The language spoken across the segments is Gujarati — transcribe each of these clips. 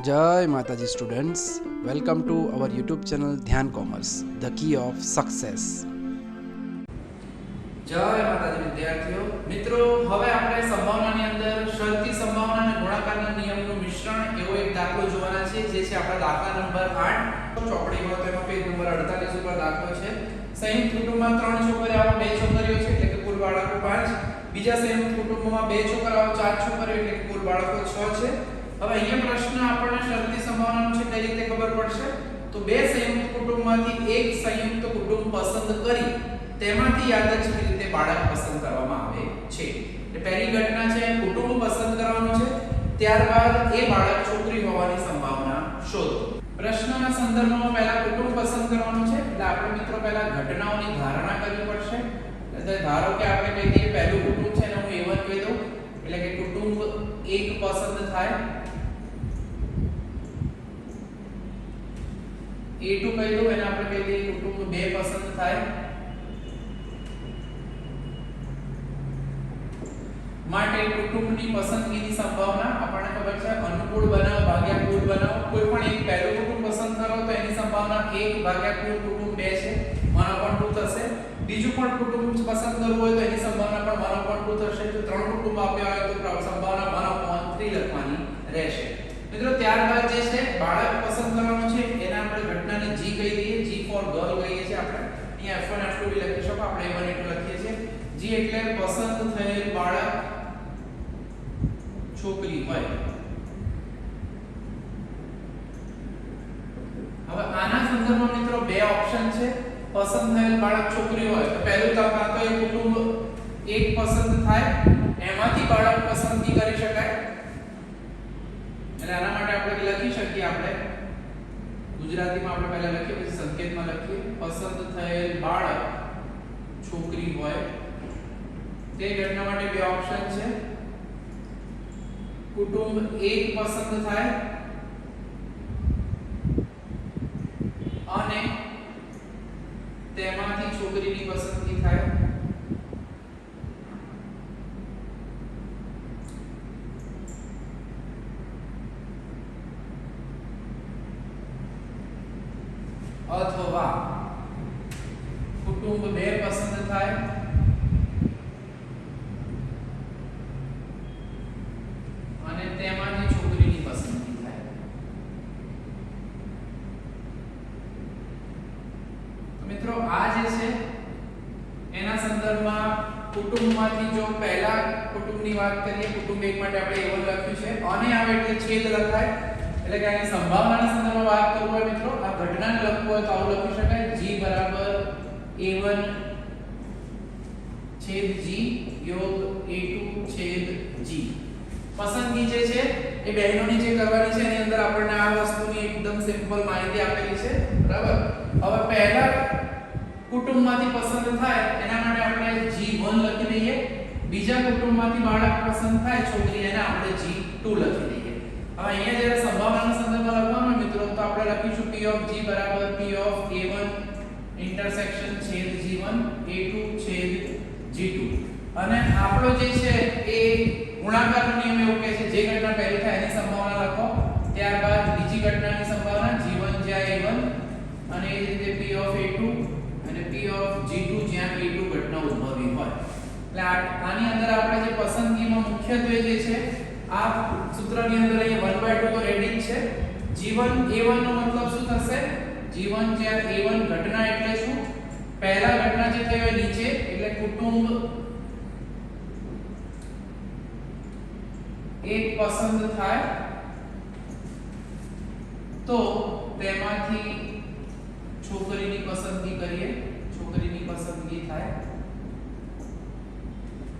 जय माताजी students, welcome to our YouTube channel Dhyan commerce, the key of success. જય માતાજી વિદ્યાર્થીઓ મિત્રો, હવે આપણે સંભાવનાની અંદર શરતી સંભાવના અને ગુણાકારના નિયમનું મિશ્રણ એવો એક દાખલો જોવાના છે, જે છે આપણા દાખલા નંબર 8 ચોપડીમાં. તો એમાં પેજ નંબર 48 ઉપર દાખલો છે. સંયુક્ત કુટુંબમાં 3 છોકરાઓ 2 છોકરીઓ છે, એટલે કે કુલ બાળકો 5. બીજા સંયુક્ત કુટુંબમાં 2 છોકરાઓ 4 છોકરીઓ, એટલે કે કુલ બાળકો 6 છે. હવે અહીંયા પ્રશ્ન આપણને શરતી સંભાવનાનો છે, કઈ રીતે ખબર પડશે? તો બે સંયુક્ત કુટુંબમાંથી એક સંયુક્ત કુટુંબ પસંદ કરી તેમાંથી યાદચ્છિક રીતે બાળક પસંદ કરવામાં આવે છે. એટલે પહેલી ઘટના છે કુટુંબ પસંદ કરવાનું છે, ત્યારબાદ એ બાળક છોકરી હોવાની સંભાવના શોધો. પ્રશ્નના સંદર્ભમાં પહેલા કુટુંબ પસંદ કરવાનું છે, એટલે આપણે મિત્રો પહેલા ઘટનાઓની ધારણા કરવી પડશે. એટલે ધારો કે આપણે કહી દઈએ પહેલું કુટુંબ છે ને હું A1 કહી દઉં, એટલે કે કુટુંબ 1 પસંદ થાય. A2 કહી દઉં, એને આપણે કહી દઈએ કુટુંબ 2 પસંદ થાય. માટે કુટુંબની પસંદગીની સંભાવના આપણને ખબર છે અનુકૂળ બનાવ ભાગ્યા કુલ બનાવ. કોઈ પણ એક પહેલું કુટુંબ પસંદ કરો તો એની સંભાવના 1 ભાગ્યા કુલ કુટુંબ 2 છે, 1/2 થશે. બીજું પણ કુટુંબ પસંદ કરવું હોય તો એની સંભાવના પણ 1/2 થશે. જો 3 કુટુંબ આપ્યા હોય તો સંભાવના 1/3 લખવાની રહેશે. મિત્રો ત્યારબાદ જે છે બાળક પસંદ કરવાનું છે, એના આપણે ઘટનાને G કહી દઈએ. G ફોર ગર્લ કહીએ છીએ આપણે. અહીંયા F1 F2 બી લખી શકો, આપણે A1 A2 લખીએ છીએ. G એટલે પસંદ થયેલ બાળક છોકરી હોય. હવે આના સંદર્ભમાં મિત્રો બે ઓપ્શન છે. પસંદ થયેલ બાળક છોકરી હોય તો પહેલું તો એ કુટુંબ 1 પસંદ થાય, એમાંથી બાળક પસંદગી કરી શકાય. એટલે આના માટે આપણે લખી શકીએ, આપણે ગુજરાતીમાં આપણે પહેલા લખીએ પછી સંકેતમાં લખીએ. પસંદ થયેલ બાળક છોકરી હોય તે ઘટના માટે બે ઓપ્શન છે. કુટુંબ 1 પસંદ થાય અને તેમાંથી છોકરીની પસંદગી થાય. અથવા કુટુંબ 2 પસંદ થાય અને તેમાંથી છોકરીની પસંદગી થાય. તો મિત્રો આ જે છે એના સંદર્ભમાં કુટુંબમાંથી જો પહેલા કુટુંબની વાત કરીએ, કુટુંબ 1 માટે આપણે A1 લખ્યું છે, અને આવે એટલે છેદ લખાય. એટલે કે આની સંભાવનાના સંદર્ભમાં વાત કરવું હોય મિત્રો, આ ઘટનાને લખવું હોય તો આવું લખી શકાય. G બરાબર A1 છેદ G યોગ A2 છેદ G. પસંદગી જે છે એ બહેનોની જે કરવાની છે એની અંદર આપણને આ વસ્તુની એકદમ સિમ્પલ માહિતી આપેલી છે, બરાબર. હવે પહેલા કુટુંબમાંથી પસંદ થાય એના માટે આપણે G1 લખી દઈએ. બીજા કુટુંબમાંથી બાળક પસંદ થાય છોકરી, એને આપણે G2 લખી દઈએ. હવે અહીંયા જ્યારે સંભાવનાના સંદર્ભમાં લખવાનું મિત્રો તો આપણે લખીશું P of G બરાબર P of A1 ઇન્ટરસેક્શન છેદ G1 A2 છેદ G2. અને આપણો જે છે એ ગુણાકારનો નિયમ એવું કહે છે જે ઘટના પહેલી થાય એની સંભાવના લખો, ત્યારબાદ બીજી ઘટનાની સંભાવના G1 જ્યાં A1 અને એ જ રીતે P of A2 અને P of G2 જ્યાં A2 ઘટના ઉદ્ભવી હોય. એટલે આની અંદર આપણે જે પસંદગીમાં મુખ્યત્વે જે છે આ સૂત્રની અંદર અહીંયા 1/2 તો રેડી જ છે. G1 A1 નો મતલબ શું થશે? G1 જ્યાં A1 ઘટના એટલે શું? પહેલા ઘટના જે થઈ હોય નીચે, એટલે કુટુંબ 1 પસંદ થાય તો તેમાંથી છોકરીની પસંદગી કરીએ, છોકરીની પસંદગી થાય.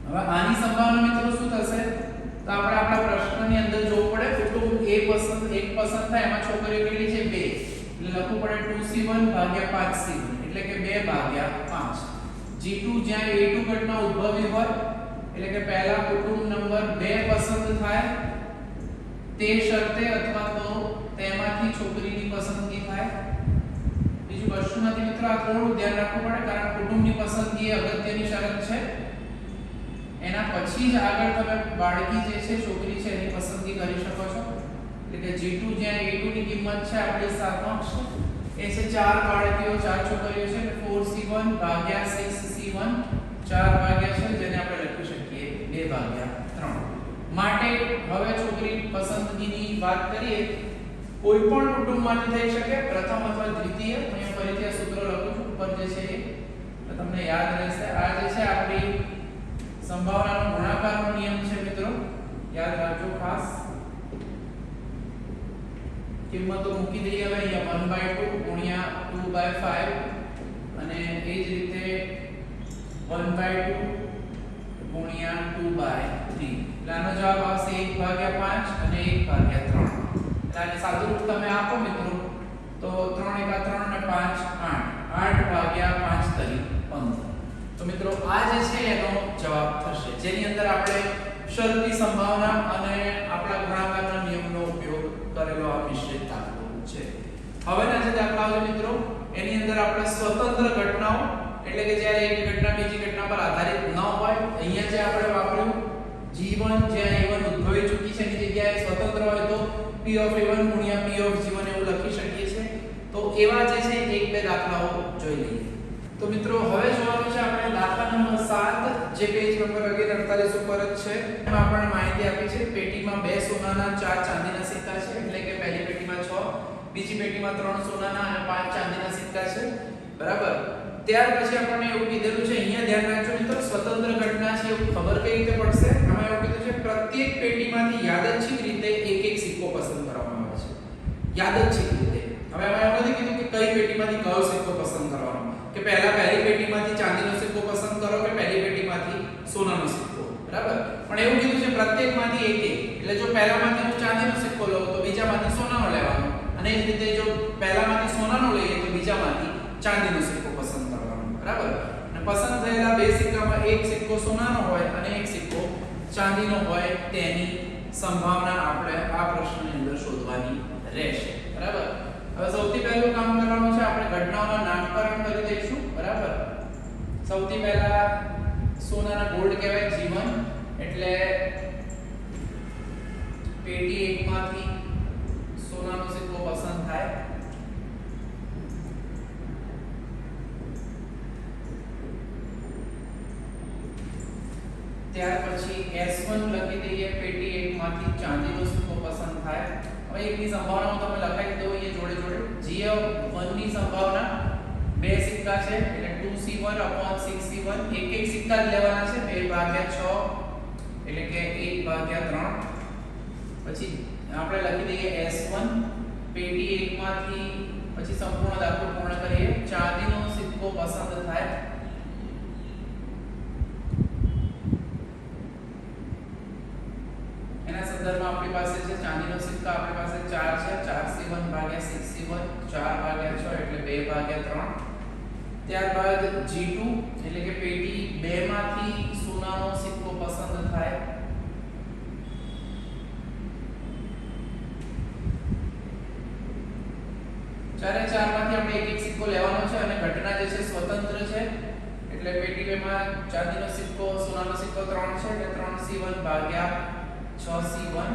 હવે આની સંભાવના મિત્રો શું થશે? તો આપણે આપણા પ્રશ્નની અંદર જોવું પડે. કુટુંબ 1 પસંદ થાય, એમાં છોકરીઓ કેટલી છે? 2. એટલે લખવું પડે 2C1 ભાગ્યા 5C1, એટલે કે 2 ભાગ્યા 5. G2 જ્યાં A2 ઘટના ઉદ્ભવી હોય, એટલે કે પહેલા કુટુંબ નંબર 2 પસંદ થાય તે શરતે અથવા તો તેમાંથી છોકરીની પસંદગી થાય. બીજું કશું નથી મિત્રો, આ થોડું ધ્યાન રાખવું પડે, કારણ કુટુંબની પસંદગી એ અગત્યની શરત છે. એના પછી જ આગળ તમે બાળકી જે છે છોકરી છે એની પસંદગી કરી શકો છો. એટલે કે G2 જ્યાં A2 ની કિંમત છે આપણી સાપેક્ષ એ છે 4 બાળકીઓ 4 છોકરીઓ છે 4C1 ભાગ્યા 6C1 4 ભાગ્યા છે જેને આપણે લખી શકીએ 2 ભાગ્યા 3 માટે હવે છોકરી પસંદગીની વાત કરીએ કોઈ પણ કુટુંબમાંથી થઈ શકે પ્રથમ અથવા દ્વિતીય અહીંયા ફરીથી આ સૂત્ર લખું છું ઉપર જે છે તો તમને યાદ રહેશે આ જે છે આપણી સંભાવનાનો ગુણાકારનો નિયમ છે મિત્રો યાદ રાખજો ખાસ કિંમતો મૂકી દઈએ હવે અહીંયા 1/2 ગુણ્યા 2/5 અને એ જ રીતે 1/2 ગુણ્યા 2/3 એટલે આનો જવાબ આવશે 1/5 અને 1/3 એટલે આને સાદું રૂપ તમે આપો મિત્રો તો 3 * 3 અને 5 8 8/5 તરી 15 તો મિત્રો આ જે છે એનો જવાબ થશે જેની અંદર આપણે શરતી સંભાવના અને આપણા ગુણાકારના નિયમનો ઉપયોગ કરેલો આ મિશ્રિત દાખલો છે હવેના જે દાખલા છે મિત્રો એની અંદર આપણે સ્વતંત્ર ઘટનાઓ એટલે કે જ્યારે એક ઘટના બીજી ઘટના પર આધારિત ન હોય અહીંયા જે આપણે વાપર્યું G1 જ્યાં A1 ઉદ્ભવી ચૂકી છે એની જગ્યાએ સ્વતંત્ર હોય તો P of A1 ગુણ્યા P of G1 એવું લખી શકીએ છીએ તો એવા જે છે એક બે દાખલાઓ જોઈ લઈએ તો મિત્રો હવે જોવાનું છે આપણે દાખલા નંબર 7 જે પેજ નંબર 48 ઉપર જ છે એમાં આપણને માહિતી આપી છે પેટીમાં 2 સોનાના 4 ચાંદીના સિક્કા છે એટલે કે પહેલી પેટીમાં 6 બીજી પેટીમાં 3 સોનાના અને 5 ચાંદીના સિક્કા છે બરાબર ત્યાર પછી આપણને એવું કીધેલું છે અહીંયા ધ્યાન રાખજો મિત્રો સ્વતંત્ર ઘટના છે એવું ખબર કઈ રીતે પડશે આમાં એવું કીધું છે પ્રત્યેક પેટીમાંથી યાદચ્છિક રીતે એક એક સિક્કો પસંદ કરવામાં આવે છે યાદચ્છિક રીતે હવે આમાં એવું નથી કીધું કે કઈ પેટીમાંથી કયો સિક્કો પસંદ કરવાનો કે પહેલા પહેલી પેટીમાંથી ચાંદીનો સિક્કો પસંદ કરો કે પહેલી પેટીમાંથી સોનાનો સિક્કો બરાબર પણ એવું કીધું છે પ્રત્યેકમાંથી એક એક એટલે જો પહેલામાંથી હું ચાંદીનો સિક્કો લઉં તો બીજામાંથી સોનાનો લેવાનો અને એ જ રીતે જો પહેલામાંથી સોનાનો લઈએ તો બીજામાંથી ચાંદીનો સિક્કો પસંદ કરવાનો બરાબર અને પસંદ થયેલા બે સિક્કામાં એક સિક્કો સોનાનો હોય અને એક સિક્કો ચાંદીનો હોય તેની સંભાવના આપણે આ પ્રશ્નની અંદર શોધવાની રહેશે બરાબર હવે સૌથી પહેલું કામ કરવાનું છે આપણે ઘટનાઓના નામકરણ કરી દઈશું બરાબર સૌથી પહેલા સોનાના ગોલ્ડ કહેવાય G1 એટલે પેટી 1 માંથી સોનાનો સિક્કો પસંદ થાય ત્યાર પછી S1 લખી દઈએ પેટી 1 માંથી ચાંદીનો સિક્કો પસંદ થાય હવે એકની સંભાવના તમે લખાઈ દો અહીંયા જોડે જોડે G1 ની સંભાવના બે સિક્કા છે એટલે 2C1/6C1 એક એક સિક્કા જ લેવાના છે 2/6 એટલે કે 1/3 પછી આપણે લખી દઈએ S1 પેટી 1 માંથી પછી સંપૂર્ણ દાખલો પૂર્ણ કરીએ ચાંદીનો સિક્કો પસંદ થાય એના સંદર્ભમાં આપણી પાસે છે ચાંદીનો સિક્કા આપણી પાસે 4 છે 4C1/6C1 4/6 એટલે 2/3 ત્યારબાદ G2 એટલે કે પેટી 2 માંથી સોનાનો સિક્કો પસંદ થાય ચારે ચાર માંથી આપણે એક એક સિક્કો લેવાનો છે અને ઘટના જે છે સ્વતંત્ર છે એટલે પેટી 2 માં ચાંદીનો સિક્કો સોનાનો સિક્કો 3 છે એટલે 3C1/6C1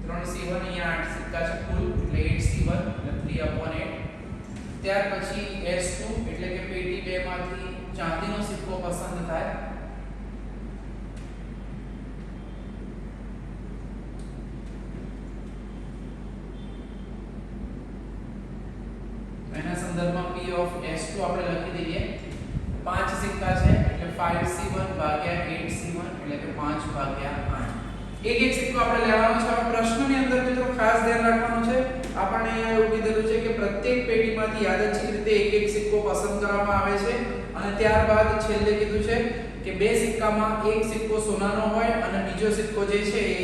3C1 અહીંયા 8 સિક્કા છે કુલ એટલે 8C1 એટલે 3/8 ત્યાર પછી S2 એટલે કે પેટી 2 માંથી ચાંદીનો સિક્કો પસંદ થાય એના સંદર્ભમાં P of S2 આપણે લખી દઈએ 5 સિક્કા છે એટલે 5C1/8C1 એટલે કે 5/8 એક એક સિક્કો આપણે લેવાનો છે આ પ્રશ્નની અંદર મિત્રો ખાસ ધ્યાન રાખવાનું છે આપણને અહીંયા એવું કીધેલું છે કે પ્રત્યેક પેટીમાંથી યાદચ્છિક રીતે એક એક સિક્કો પસંદ કરવામાં આવે છે અને ત્યારબાદ છેલ્લે કીધું છે કે બે સિક્કામાં એક સિક્કો સોનાનો હોય અને બીજો સિક્કો જે છે એ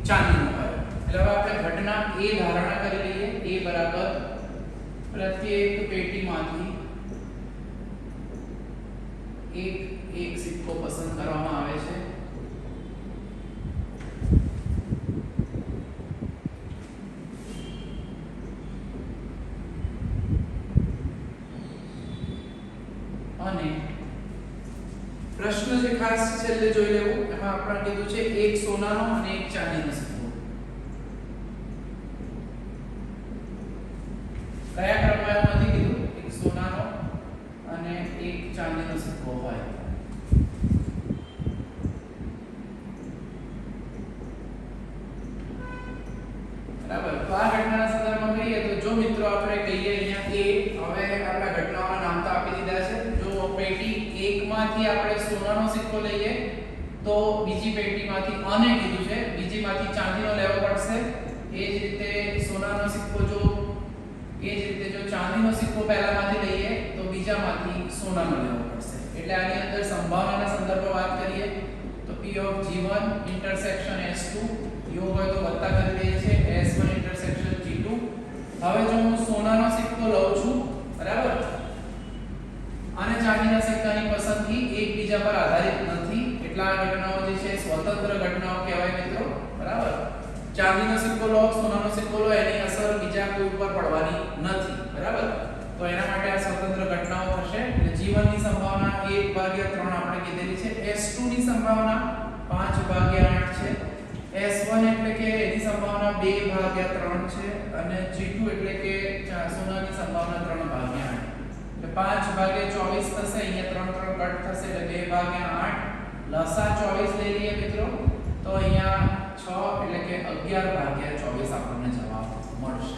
ચાંદીનો હોય એટલે હવે આપણે ઘટના A ધારણા કરી લઈએ A બરાબર પ્રત્યેક પેટીમાંથી એક સિક્કો પસંદ કરવામાં આવે છે અને પ્રશ્ન જે ખાસ છેલ્લે જોઈ લેવું. એમાં આપણે કીધું છે એક સોનાનો અને એક ચાંદીનો સિક્કો. કયા ક્રમમાં નથી કીધું? એક સોનાનો અને એક ચાંદીનો સિક્કો હોય. બરાબર. તો આ ઘટનાના સંદર્ભમાં કહીએ તો જો મિત્રો આપણે કહીએ અહીંયા A, હવે આપણા ઘટનાઓના નામ તો આપી દીધા છે. જો પેટી 1 માંથી આપણે સોનાનો સિક્કો લઈએ તો બીજી પેટીમાંથી અને કીધું છે બીજીમાંથી ચાંદીનો લેવો પડશે. એ જ રીતે સોનાનો સિક્કો જો ચાંદીનો સિક્કો પહેલામાંથી લઈએ તો બીજામાંથી સોનાનો લેવો પડશે. એટલે આની અંદર સંભાવનાના સંદર્ભમાં વાત કરીએ તો P of G1 intersection S2 યોગ હોય તો વત્તા કરી દઈએ છે S1 ઇન્ટરસેક્શન G2. હવે જો હું સોનાનો સિક્કો લઉં છું બરાબર અને ચાંદીના સિક્કાની પસંદગી એકબીજા પર આધારિત નથી. એટલા આ ઘટનાઓ જે છે સ્વતંત્ર ઘટનાઓ કહેવાય મિત્રો. બરાબર. ચાંદીનો સિક્કો લો સોનાનો સિક્કો લો એની અસર બીજા કોઈ ઉપર પડવાની નથી. બરાબર. તો એના માટે આ સ્વતંત્ર ઘટનાઓ થશે. એટલે G1 ની સંભાવના 1/3 આપણે કીધેલી છે. S2 ની સંભાવના 5/8 છે. S1 એટલે કે એની સંભાવના 2/3 છે અને G2 એટલે કે સોનાની સંભાવના 3/8. એટલે 5/24 થશે. અહીંયા 3 કટ થશે એટલે 2/8. લસા 24 લઈ લઈએ મિત્રો તો અહીંયા 6 એટલે કે 11/24 આપણને જવાબ મળશે.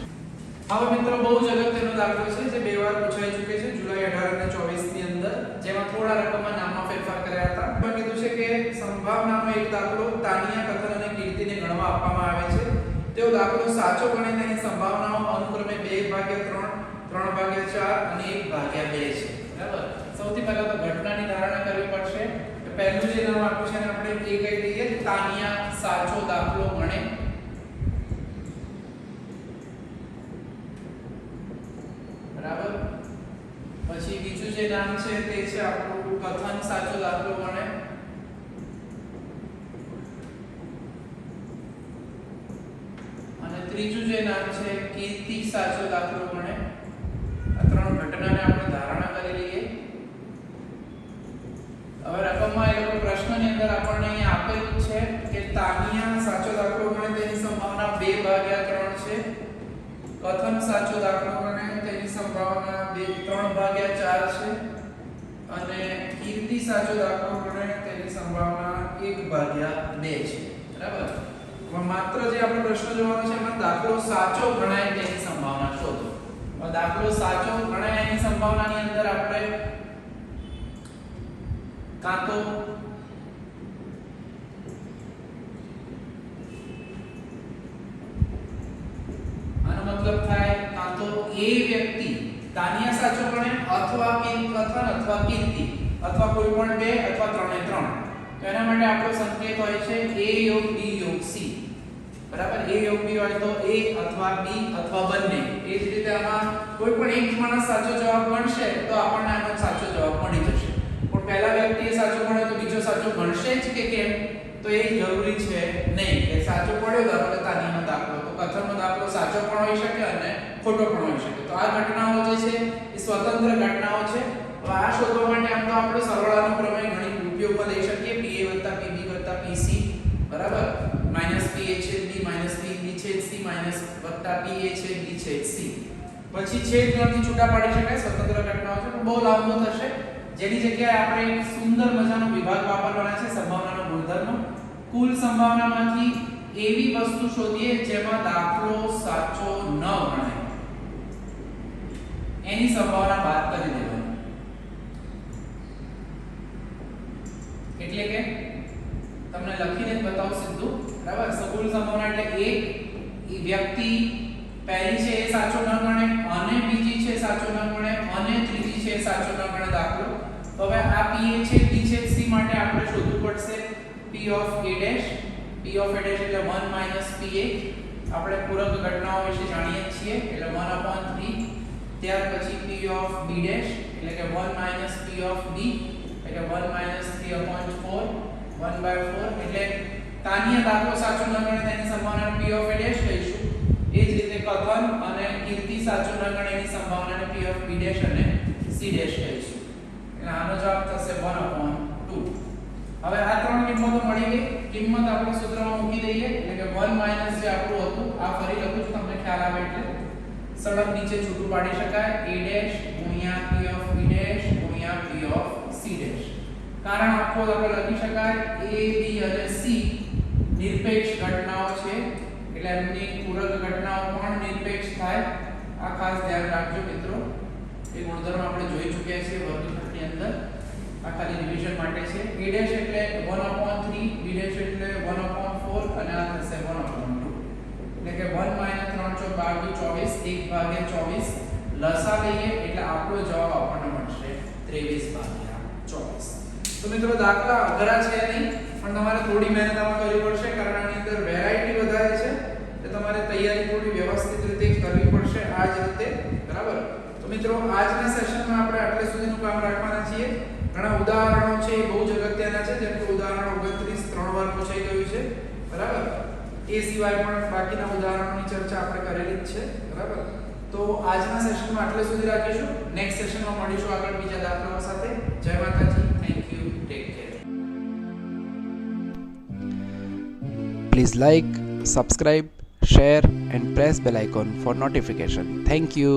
હવે મિત્રો બહુ જ અગત્યનો દાખલો છે જે બે વાર પૂછાઈ ચૂકે છે જુલાઈ 18 અને 24 ની અંદર, જેમાં થોડા રકમમાં નામમાં ફેરફાર કર્યા હતા. પણ કીધું છે કે સંભાવનાનો એક દાખલો તાનિયા, કથન અને કીર્તિને ગણવા આપવામાં આવે છે. તેઓ દાખલો સાચો ગણે તેની સંભાવનાઓ અનુક્રમે 2/3, 3/4 અને 1/2 છે. બરાબર. સૌથી પહેલા તો ઘટનાની ધારણા કરવી પડશે. તો પહેલું જે નામ આપ્યું છે ને આપણે એ કહી દઈએ તાનિયા સાચો દાખલો ગણે. બરાબર. પછી બીજું જે નામ છે તે છે આપણું કથન સાચો દાખલો ગણે. અને ત્રીજું જે નામ છે કીર્તિ સાચો દાખલો ગણે. આ ત્રણ ઘટનાને આપણે ધારણા કરી લઈએ. હવે રકમમાં એ લોકો પ્રશ્નની અંદર આપણને અહીંયા આપેલું છે કે તાનિયા સાચો દાખલો ગણે તેની સંભાવના 2/3 છે. કથન સાચો દાખલો ગણે તેની સંભાવના 3/4 છે અને કીર્તિ સાચો દાખલો ગણે તેની સંભાવના 1/2 છે. બરાબર. હવે માત્ર જે આપણો પ્રશ્ન જોવાનો છે એમાં દાખલો સાચો ગણાય તેની સંભાવના શોધો. હવે દાખલો સાચો ગણાય એની સંભાવનાની અંદર આપણે કાં તો આનો મતલબ થાય કાં તો એ વ્યક્તિ તાનિયા સાચો ગણે અથવા કથન અથવા કીર્તિ અથવા કોઈ પણ બે અથવા ત્રણે ત્રણ. તો એના માટે આપણો સંકેત હોય છે A યોગ B યોગ C. બરાબર. A યોગ B હોય તો A અથવા B અથવા બંને. એ જ રીતે આમાં કોઈ પણ એક માણસ સાચો જવાબ ગણશે તો આપણને આનો સાચો જવાબ મળી જશે. પણ પહેલા વ્યક્તિએ સાચો ગણ્યો તો બીજો સાચો ગણશે જ કે કેમ? તો એ જરૂરી છે નહીં કે સાચો પડ્યો દાખલો તાનિયાનો દાખલો તો કથનનો દાખલો સાચો પણ હોઈ શકે અને ખોટો પણ હોઈ શકે. તો આ ઘટનાઓ જે છે એ સ્વતંત્ર ઘટનાઓ છે. તો આ શોધવા માટે આમ તો આપણે સરવાળાનો પ્રમેય ઘણી ઉપયોગમાં લઈ શકીએ. PA + PB + PC. બરાબર. -PA/B - PB/C + PA/B/C. પછી છેદ ગણથી છૂટા પાડી શકાય. સ્વતંત્ર ઘટનાઓ છે પણ બહુ લાંબુ થશે. જેની જગ્યાએ આપણે એક સુંદર મજાનો વિભાગ વાપરવાના છે સંભાવનાનો ગુણધર્મ. કુલ સંભાવનામાંથી એવી વસ્તુ શોધીએ જેમાં દાખલો સાચો ન ગણાય એની સંભાવના બાદ કરી દેવાની. એટલે કે તમને લખીને જ બતાવું સીધું. બરાબર. કુલ સંભાવના એટલે એક વ્યક્તિ પહેલી છે એ સાચો ન ગણે અને બીજી છે સાચો ન ગણે અને ત્રીજી છે સાચો ન ગણે દાખલો. તો હવે આ P છે B છે C માટે આપણે શોધવું પડશે P of A dash. P of A dash એટલે 1 - PA. આપણે પૂરક ઘટનાઓ વિશે જાણીએ છીએ એટલે 1/3. ત્યાર પછી P of B dash એટલે કે 1 - P of B એટલે 1 - 3/4 1/4. એટલે તાનિયા દાખલો સાચો ન ગણે તેની સંભાવના P of A dash લઈશું. એ જ રીતે કથન અને કીર્તિ સાચો ન ગણે એની સંભાવનાને P of B dash અને C dash લઈશું. એટલે આનો જવાબ થશે 1/2. હવે આ ત્રણ કિંમતો મળી ગઈ. કિંમત આપણે સૂત્રમાં મૂકી દઈએ એટલે કે 1 માઈનસ જે આપણું હતું આ ફરી લખું છું તમને ખ્યાલ આવે એટલે સળંગ નીચે છૂટું પાડી શકાય a ડેશ ગુણ્યા p ઓફ b ડેશ ગુણ્યા p ઓફ c ડેશ. કારણ આપો તો આપણે લખી શકાય a b અને c નિરપેક્ષ ઘટનાઓ છે એટલે એમની પૂરક ઘટનાઓ પણ નિરપેક્ષ થાય. આ ખાસ ધ્યાન રાખજો મિત્રો. એ ગુણધર્મ આપણે જોઈ ચૂક્યા છીએ વર્ગખંડની અંદર. આ ખાલી રિવિઝન માટે છે. a ડેશ એટલે 1/3 b ડેશ એટલે 1/4 અને આ થશે 1/2 એટલે કે 1 3 4 12 24 1/24 લસા લઈએ એટલે આપણો જવાબ આપણને મળશે 23/24. તો મિત્રો દાખલા અઘરા છે નહીં પણ તમારે થોડી મહેનત આમાં કરવી પડશે કારણ આની અંદર વેરાયટી વધારે છે એટલે તમારે તૈયારી થોડી વ્યવસ્થિત રીતે કરવી પડશે આ જ રીતે. બરાબર. તો મિત્રો આજના સેશનમાં આપણે આટલે સુધીનું કામ રાખવાના છીએ. ઘણા ઉદાહરણો છે એ બહુ જ અગત્યના છે જેમ કે ઉદાહરણ 29 3 વાર પૂછાઈ ગયું છે. બરાબર. એ સિવાય પણ બાકીના ઉદાહરણોની ચર્ચા આપણે કરેલી જ છે. બરાબર. તો આજના સેશનમાં આટલે સુધી રાખીશું. નેક્સ્ટ સેશનમાં મળીશું આગળ બીજા દાખલાઓ સાથે. જય માતાજી. Thank you. Take care. Please like, subscribe, share and press bell icon for notification. Thank you.